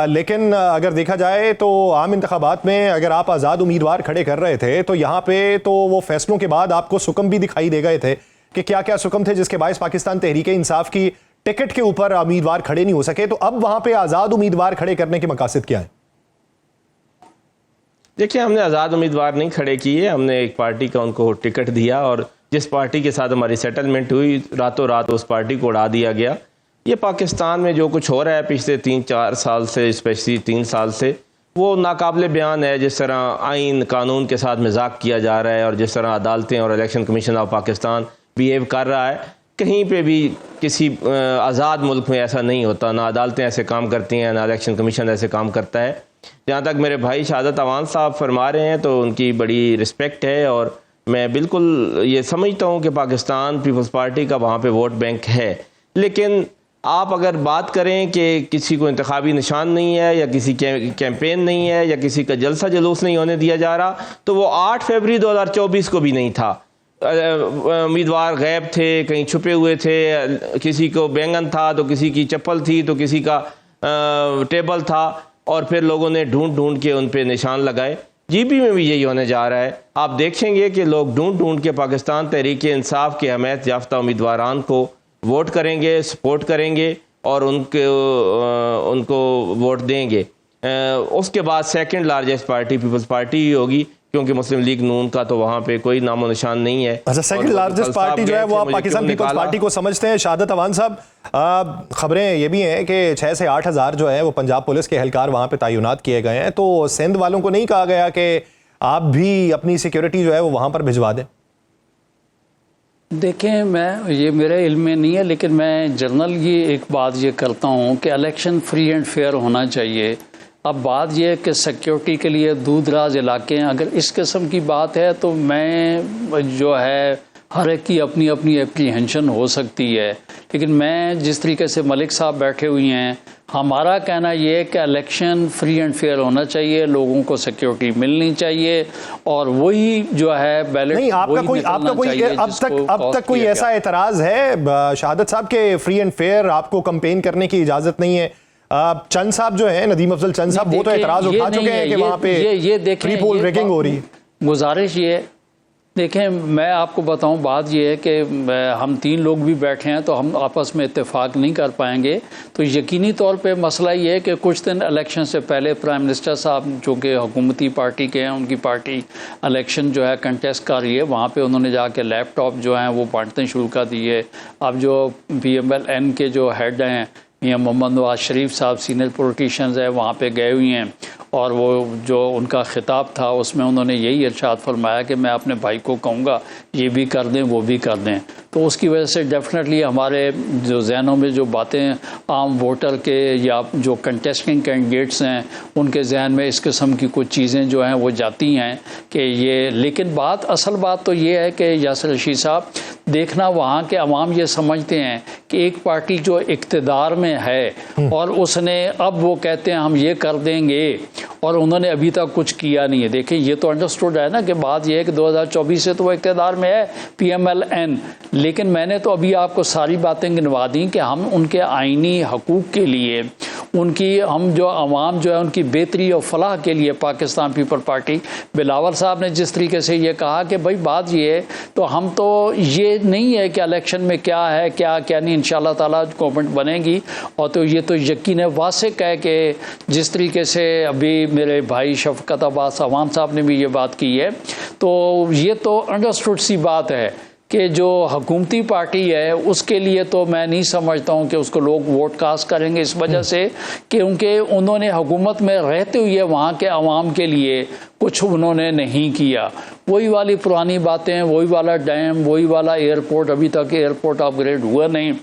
لیکن اگر دیکھا جائے تو عام انتخابات میں اگر آپ آزاد امیدوار کھڑے کر رہے تھے تو یہاں پہ تو وہ فیصلوں کے بعد آپ کو سکم بھی دکھائی دے گئے تھے کہ کیا کیا سکم تھے جس کے باعث پاکستان تحریک انصاف کی ٹکٹ کے اوپر امیدوار کھڑے نہیں ہو سکے۔ تو اب وہاں پہ آزاد امیدوار کھڑے کرنے کے مقاصد کیا ہیں؟ دیکھیں، ہم نے آزاد امیدوار نہیں کھڑے کیے، ہم نے ایک پارٹی کا ان کو ٹکٹ دیا، اور جس پارٹی کے ساتھ ہماری سیٹلمنٹ ہوئی راتوں رات اس پارٹی کو اڑا دیا گیا۔ یہ پاکستان میں جو کچھ ہو رہا ہے پچھلے 3-4 سال سے، اسپیشلی 3 سال سے، وہ ناقابل بیان ہے۔ جس طرح آئین قانون کے ساتھ مذاق کیا جا رہا ہے اور جس طرح عدالتیں اور election commission of Pakistan behave کر رہا ہے، کہیں پہ بھی کسی آزاد ملک میں ایسا نہیں ہوتا، نہ عدالتیں ایسے کام کرتی ہیں، نہ الیکشن کمیشن ایسے کام کرتا ہے. جہاں تک میرے بھائی شہادت اوان صاحب فرما رہے ہیں تو ان کی بڑی رسپیکٹ ہے، اور میں بالکل یہ سمجھتا ہوں کہ پاکستان پیپلز پارٹی کا وہاں پہ ووٹ بینک ہے. لیکن آپ اگر بات کریں کہ کسی کو انتخابی نشان نہیں ہے، یا کسی کیمپین نہیں ہے، یا کسی کا جلسہ جلوس نہیں ہونے دیا جا رہا، تو وہ 8 فروری 2024 کو بھی نہیں تھا. امیدوار غائب تھے، کہیں چھپے ہوئے تھے، کسی کو بینگن تھا تو کسی کی چپل تھی تو کسی کا ٹیبل تھا، اور پھر لوگوں نے ڈھونڈ ڈھونڈ کے ان پہ نشان لگائے. جی پی میں بھی یہی ہونے جا رہا ہے. آپ دیکھیں گے کہ لوگ ڈھونڈ ڈھونڈ کے پاکستان تحریک انصاف کے حمایت یافتہ امیدواران کو ووٹ کریں گے، سپورٹ کریں گے، اور ان کو ووٹ دیں گے. اس کے بعد second largest party Peoples Party ہی ہوگی، کیونکہ مسلم لیگ نون کا تو وہاں پہ کوئی نام و نشان نہیں ہے. اچھا، سیکنڈ لارجسٹ پارٹی جو ہے وہ آپ پاکستان پیپلز پارٹی کو سمجھتے ہیں. شہادت اوان صاحب، خبریں یہ بھی ہیں کہ 6 سے 8 ہزار جو ہے وہ پنجاب پولیس کے اہلکار وہاں پہ تعینات کیے گئے ہیں، تو سندھ والوں کو نہیں کہا گیا کہ آپ بھی اپنی سیکیورٹی جو ہے وہ وہاں پر بھجوا دیں؟ دیکھیں، یہ میرے علم میں نہیں ہے، لیکن میں جنرل یہ ایک بات یہ کرتا ہوں کہ الیکشن فری اینڈ فیئر ہونا چاہیے. اب بات یہ ہے کہ سیکیورٹی کے لیے دور دراز علاقے ہیں، اگر اس قسم کی بات ہے تو میں جو ہے ہر ایک کی اپنی اپنی اپریہنشن ہو سکتی ہے. لیکن میں جس طریقے سے ملک صاحب بیٹھے ہوئی ہیں، ہمارا کہنا یہ ہے کہ الیکشن فری اینڈ فیئر ہونا چاہیے، لوگوں کو سیکیورٹی ملنی چاہیے، اور وہی جو ہے بیلٹ نہیں. آپ کا کوئی اب تک کوئی ایسا اعتراض ہے شہادت صاحب کہ فری اینڈ فیئر آپ کو کمپین کرنے کی اجازت نہیں ہے؟ چند صاحب جو ہیں، ندیم افضل چند صاحب، وہ تو اعتراض اٹھا چکے ہیں کہ وہاں پہ فری پول ریگنگ ہو رہی ہے. گزارش یہ، دیکھیں میں آپ کو بتاؤں، بات یہ ہے کہ ہم 3 لوگ بھی بیٹھے ہیں تو ہم آپس میں اتفاق نہیں کر پائیں گے. تو یقینی طور پہ مسئلہ یہ ہے کہ کچھ دن الیکشن سے پہلے پرائم منسٹر صاحب جو کہ حکومتی پارٹی کے ہیں، ان کی پارٹی الیکشن جو ہے کنٹیسٹ کر رہی ہے، وہاں پہ انہوں نے جا کے لیپ ٹاپ جو ہیں وہ بانٹنے شروع کر دیے. اب جو PMLN کے جو ہیڈ ہیں میاں محمد نواز شریف صاحب، سینئر پولیٹیشنز ہیں، وہاں پہ گئے ہوئی ہیں، اور وہ جو ان کا خطاب تھا اس میں انہوں نے یہی ارشاد فرمایا کہ میں اپنے بھائی کو کہوں گا یہ بھی کر دیں وہ بھی کر دیں. تو اس کی وجہ سے ڈیفینیٹلی ہمارے جو ذہنوں میں جو باتیں عام ووٹر کے یا جو کنٹیسٹنگ کینڈیڈیٹس ہیں ان کے ذہن میں اس قسم کی کچھ چیزیں جو ہیں وہ جاتی ہیں کہ یہ. لیکن اصل بات تو یہ ہے کہ یاسر رشید صاحب، دیکھنا وہاں کے عوام یہ سمجھتے ہیں کہ ایک پارٹی جو اقتدار میں ہے اور اس نے اب وہ کہتے ہیں ہم یہ کر دیں گے، اور انہوں نے ابھی تک کچھ کیا نہیں ہے. دیکھیں یہ تو انڈرسٹوڈ ہے نا کہ بات یہ ہے کہ 2024 سے تو وہ اقتدار میں ہے PMLN، لیکن میں نے تو ابھی آپ کو ساری باتیں گنوا دیں کہ ہم ان کے آئینی حقوق کے لیے، ان کی ہم جو عوام جو ہے ان کی بہتری اور فلاح کے لیے پاکستان پیپل پارٹی، بلاول صاحب نے جس طریقے سے یہ کہا کہ بھائی بات یہ ہے، تو ہم تو یہ نہیں ہے کہ الیکشن میں کیا ہے کیا نہیں، انشاءاللہ تعالیٰ گورنمنٹ بنے گی. اور تو یہ تو یقین واثق ہے کہ جس طریقے سے ابھی میرے بھائی شفقت عباس اوان صاحب نے بھی یہ بات کی ہے، تو یہ تو انڈرسٹوڈ سی بات ہے کہ جو حکومتی پارٹی ہے اس کے لیے تو میں نہیں سمجھتا ہوں کہ اس کو لوگ ووٹ کاسٹ کریں گے، اس وجہ سے کیونکہ انہوں نے حکومت میں رہتے ہوئے وہاں کے عوام کے لیے کچھ انہوں نے نہیں کیا. وہی والی پرانی باتیں، وہی والا ڈیم، وہی والا ایئرپورٹ، ابھی تک ایئرپورٹ اپ گریڈ ہوا نہیں.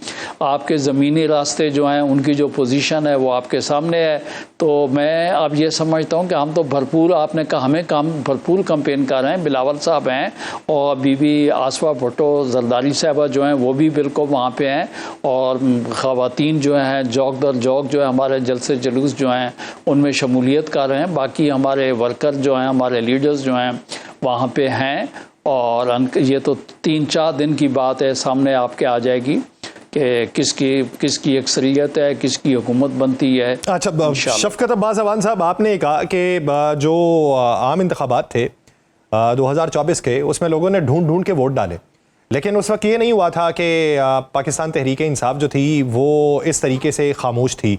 آپ کے زمینی راستے جو ہیں ان کی جو پوزیشن ہے وہ آپ کے سامنے ہے. تو میں اب یہ سمجھتا ہوں کہ ہم تو بھرپور، آپ نے کہا ہمیں بھرپور کمپین کر رہے ہیں. بلاول صاحب ہیں اور بی بی آصفہ بھٹو زرداری صاحبہ جو ہیں وہ بھی بالکل وہاں پہ ہیں، اور خواتین جو ہیں جوک در جوک جو ہے ہمارے جلسے جلوس جو ہیں ان میں شمولیت کر رہے ہیں. باقی ہمارے ورکر جو ہیں، ہمارے لیڈرز جو ہیں وہاں پہ ہیں، اور یہ تو 3-4 دن کی بات ہے، سامنے آپ کے آ جائے گی کہ کس کی اکثریت ہے، کس کی حکومت بنتی ہے. اچھا شفقت عباس اوان صاحب، آپ نے کہا کہ جو عام انتخابات تھے 2024 کے، اس میں لوگوں نے ڈھونڈ ڈھونڈ کے ووٹ ڈالے، لیکن اس وقت یہ نہیں ہوا تھا کہ پاکستان تحریک انصاف جو تھی وہ اس طریقے سے خاموش تھی.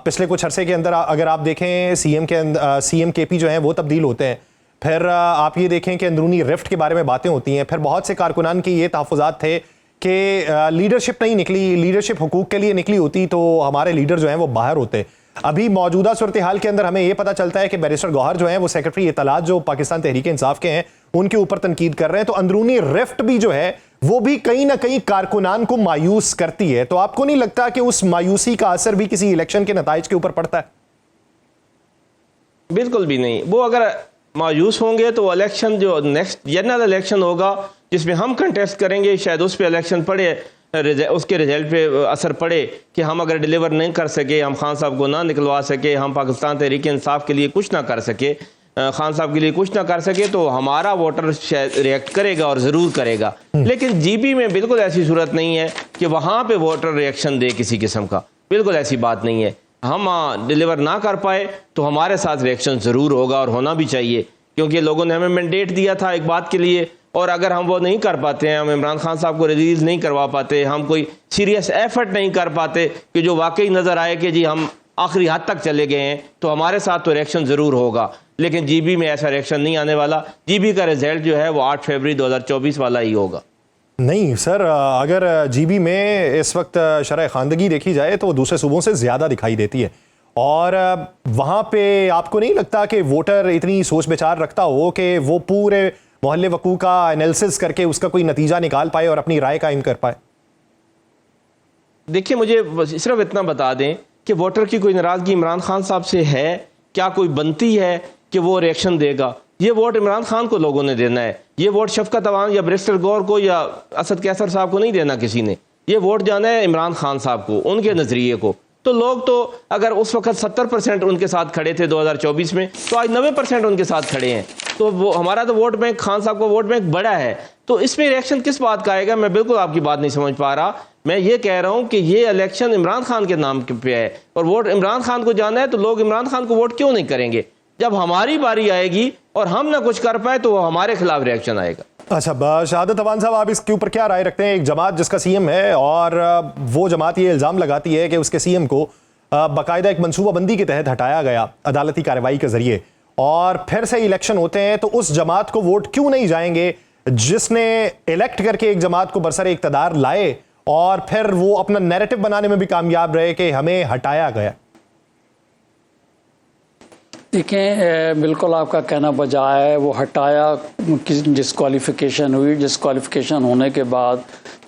پچھلے کچھ عرصے کے اندر اگر آپ دیکھیں سی ایم کے پی جو ہیں وہ تبدیل ہوتے ہیں، پھر آپ یہ دیکھیں کہ اندرونی رفٹ کے بارے میں باتیں ہوتی ہیں، پھر بہت سے کارکنان کے یہ تحفظات تھے کہ لیڈرشپ نہیں نکلی، لیڈرشپ حقوق کے لیے نکلی ہوتی تو ہمارے لیڈر جو ہیں وہ باہر ہوتے. ابھی موجودہ صورتحال کے اندر ہمیں یہ پتہ چلتا ہے کہ بیرسٹر گوہر جو ہیں وہ سیکرٹری اطلاعات جو پاکستان تحریک انصاف کے ہیں ان کے اوپر تنقید کر رہے ہیں, تو اندرونی رفٹ بھی جو ہے وہ بھی کہیں نہ کہیں کارکنان کو مایوس کرتی ہے. تو آپ کو نہیں لگتا کہ اس مایوسی کا اثر بھی کسی الیکشن کے نتائج کے اوپر پڑتا ہے؟ بالکل بھی نہیں. وہ اگر مایوس ہوں گے تو الیکشن جو نیکسٹ جنرل الیکشن ہوگا جس میں ہم کنٹیسٹ کریں گے, شاید اس پہ الیکشن پڑے, اس کے رزلٹ پہ اثر پڑے کہ ہم اگر ڈیلیور نہیں کر سکے, ہم خان صاحب کو نہ نکلوا سکے, ہم پاکستان تحریک انصاف کے لیے کچھ نہ کر سکے, خان صاحب کے لیے کچھ نہ کر سکے, تو ہمارا ووٹر شاید ریئیکٹ کرے گا اور ضرور کرے گا. لیکن جی بی میں بالکل ایسی صورت نہیں ہے کہ وہاں پہ ووٹر ریئیکشن دے کسی قسم کا, بالکل ایسی بات نہیں ہے. ہم ڈیلیور نہ کر پائے تو ہمارے ساتھ ریئیکشن ضرور ہوگا اور ہونا بھی چاہیے, کیونکہ لوگوں نے ہمیں مینڈیٹ دیا تھا ایک بات کے لیے, اور اگر ہم وہ نہیں کر پاتے ہیں, ہم عمران خان صاحب کو ریلیز نہیں کروا پاتے, ہم کوئی سیریس ایفرٹ نہیں کر پاتے کہ جو واقعی نظر آئے کہ جی ہم آخری حد تک چلے گئے ہیں, تو ہمارے ساتھ تو ریئیکشن ضرور ہوگا. لیکن جی بی میں ایسا ریئیکشن نہیں آنے والا. جی بی کا رزلٹ جو ہے وہ 8 فروری 2024 والا ہی ہوگا. نہیں سر, اگر جی بی میں اس وقت شرح خواندگی دیکھی جائے تو وہ دوسرے صوبوں سے زیادہ دکھائی دیتی ہے, اور وہاں پہ آپ کو نہیں لگتا کہ ووٹر اتنی سوچ بچار رکھتا ہو کہ وہ پورے محلے وقوع کا انالیسس کر کے اس کا کوئی نتیجہ نکال پائے اور اپنی رائے قائم کر پائے؟ دیکھیں, مجھے صرف اتنا بتا دیں کہ ووٹر کی کوئی ناراضگی عمران خان صاحب سے ہے کیا, کوئی بنتی ہے کہ وہ ریئیکشن دے گا؟ یہ ووٹ عمران خان کو لوگوں نے دینا ہے, یہ ووٹ شفقت عوام یا بریسٹر گور کو یا اسد کیسر صاحب کو نہیں دینا کسی نے, یہ ووٹ جانا ہے عمران خان صاحب کو, ان کے نظریے کو. تو لوگ تو اگر اس وقت 70% ان کے ساتھ کھڑے تھے 2024 میں, تو آج 90% ان کے ساتھ کھڑے ہیں. تو وہ ہمارا تو ووٹ بینک, خان صاحب کا ووٹ بینک بڑا ہے, تو اس میں ریئیکشن کس بات کا آئے گا؟ میں بالکل آپ کی بات نہیں سمجھ پا رہا. میں یہ کہہ رہا ہوں کہ یہ الیکشن عمران خان کے نام پہ ہے, اور ووٹ عمران خان کو جانا ہے, تو لوگ عمران خان کو ووٹ کیوں نہیں کریں گے؟ جب ہماری باری آئے گی اور ہم نہ کچھ کر پائے تو وہ ہمارے خلاف ریئیکشن آئے گا. اچھا, شہادت عوان صاحب, آپ اس کے اوپر کیا رائے رکھتے ہیں؟ ایک جماعت جس کا سی ایم ہے, اور وہ جماعت یہ الزام لگاتی ہے کہ اس کے سی ایم کو باقاعدہ ایک منصوبہ بندی کے تحت ہٹایا گیا عدالتی کارروائی کے ذریعے, اور پھر سے الیکشن ہوتے ہیں تو اس جماعت کو ووٹ کیوں نہیں جائیں گے جس نے الیکٹ کر کے ایک جماعت کو برسر اقتدار لائے اور پھر وہ اپنا نیریٹو بنانے میں بھی کامیاب رہے کہ ہمیں ہٹایا گیا؟ دیکھیں, بالکل آپ کا کہنا بجا ہے, وہ ہٹایا, ڈسکوالیفیکیشن ہوئی, ڈسکوالیفیکیشن ہونے کے بعد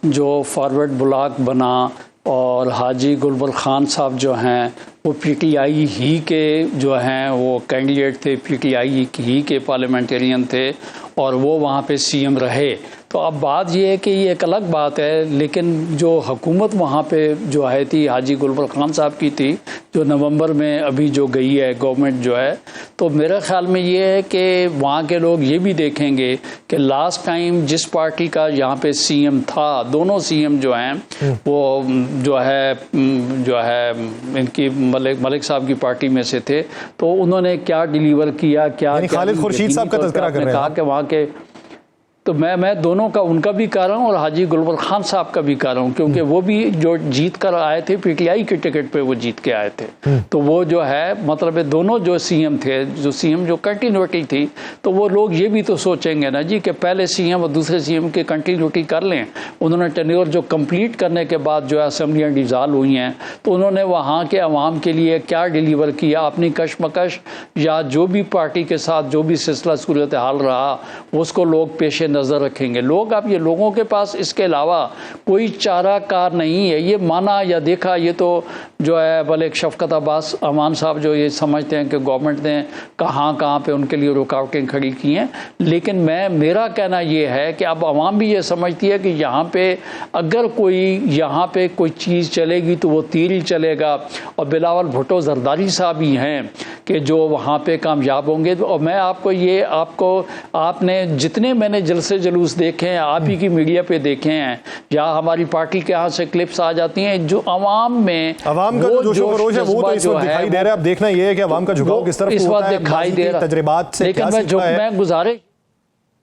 جو فارورڈ بلاک بنا, اور حاجی گلبر خان صاحب جو ہیں وہ پی ٹی آئی ہی کے جو ہیں وہ کینڈیڈیٹ تھے, پی ٹی آئی ہی کے پارلیمنٹرین تھے, اور وہ وہاں پہ سی ایم رہے. تو اب بات یہ ہے کہ یہ ایک الگ بات ہے, لیکن جو حکومت وہاں پہ جو ہے تھی حاجی گلبر خان صاحب کی تھی, جو نومبر میں ابھی جو گئی ہے گورنمنٹ جو ہے, تو میرے خیال میں یہ ہے کہ وہاں کے لوگ یہ بھی دیکھیں گے کہ لاسٹ ٹائم جس پارٹی کا یہاں پہ سی ایم تھا, دونوں سی ایم جو ہیں وہ جو ہے ان کی ملک صاحب کی پارٹی میں سے تھے, تو انہوں نے کیا ڈیلیور کیا, کیا خالد خورشید صاحب کا تذکرہ کر رہے ہیں, کہا کہ وہاں کے, تو میں دونوں کا, ان کا بھی کہہ رہا ہوں اور حاجی گلبر خان صاحب کا بھی کہہ رہا ہوں, کیونکہ وہ بھی جو جیت کر آئے تھے پی ٹی آئی کے ٹکٹ پہ وہ جیت کے آئے تھے, تو وہ جو ہے مطلب دونوں جو سی ایم تھے, جو سی ایم جو کنٹینیوٹی تھی, تو وہ لوگ یہ بھی تو سوچیں گے نا جی کہ پہلے سی ایم اور دوسرے سی ایم کی کنٹینیوٹی کر لیں. انہوں نے ٹینیور جو کمپلیٹ کرنے کے بعد جو ہے اسمبلیاں ڈیزالو ہوئی ہیں, تو انہوں نے وہاں کے عوام کے لیے کیا ڈیلیور کیا, اپنی کشمکش یا جو بھی پارٹی کے ساتھ جو بھی سلسلہ صورتحال رہا اس کو لوگ پیش نظر رکھیں گے. لوگ, اب یہ لوگوں کے پاس اس کے علاوہ کوئی چارہ کار نہیں ہے. یہ مانا یا دیکھا, یہ تو جو ہے بلکہ شفقت عباس عوان صاحب جو یہ سمجھتے ہیں کہ گورنمنٹ نے کہاں پہ ان کے لیے رکاوٹیں کھڑی کی ہیں, لیکن میرا کہنا یہ ہے کہ اب عوام بھی یہ سمجھتی ہے کہ یہاں پہ اگر یہاں پہ کوئی چیز چلے گی تو وہ تیر ہی چلے گا, اور بلاول بھٹو زرداری صاحب ہی ہیں کہ جو وہاں پہ کامیاب ہوں گے. اور میں آپ نے جتنے میں نے جلسے جلوس دیکھے ہیں, آپ ہی کی میڈیا پہ دیکھے ہیں, یا ہماری پارٹی کے ہاں سے کلپس آ جاتی ہیں, جو عوام میں عوام کا جو جوش و خروش ہے وہ تو اس وقت دکھائی دے رہا ہے. اب دیکھنا یہ ہے کہ عوام کا جھکاؤ کس طرف ہوتا ہے, دکھائی دے رہا تجربات سے لیکن میں گزارش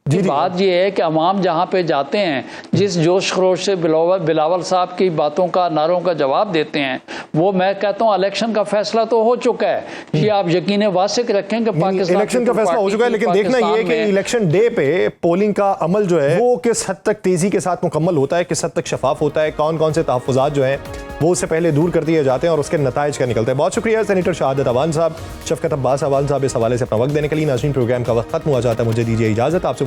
بات یہ ہے کہ عوام جہاں پہ جاتے ہیں, جس جوش خروش سے بلاول صاحب کی باتوں کا, نعروں کا جواب دیتے ہیں, وہ میں کہتا ہوں الیکشن کا فیصلہ تو ہو چکا ہے. یہ آپ یقین واثق رکھیں کہ پاکستان الیکشن کا فیصلہ ہو چکا ہے, لیکن دیکھنا یہ کہ الیکشن ڈے پہ پولنگ کا عمل جو ہے وہ کس حد تک تیزی کے ساتھ مکمل ہوتا ہے, کس حد تک شفاف ہوتا ہے, کون سے تحفظات جو ہیں وہ اس سے پہلے دور کر دیے جاتے ہیں اور اس کے نتائج کا نکلتا ہے. بہت شکریہ سینیٹر شہادت عوان صاحب, شفقت عباس عوان صاحب اس حوالے سے اپنا وقت دینے کے لیے. ناظرین, پروگرام کا وقت ختم ہوا چاہتا ہے, مجھے دیجیے اجازت, آپ سے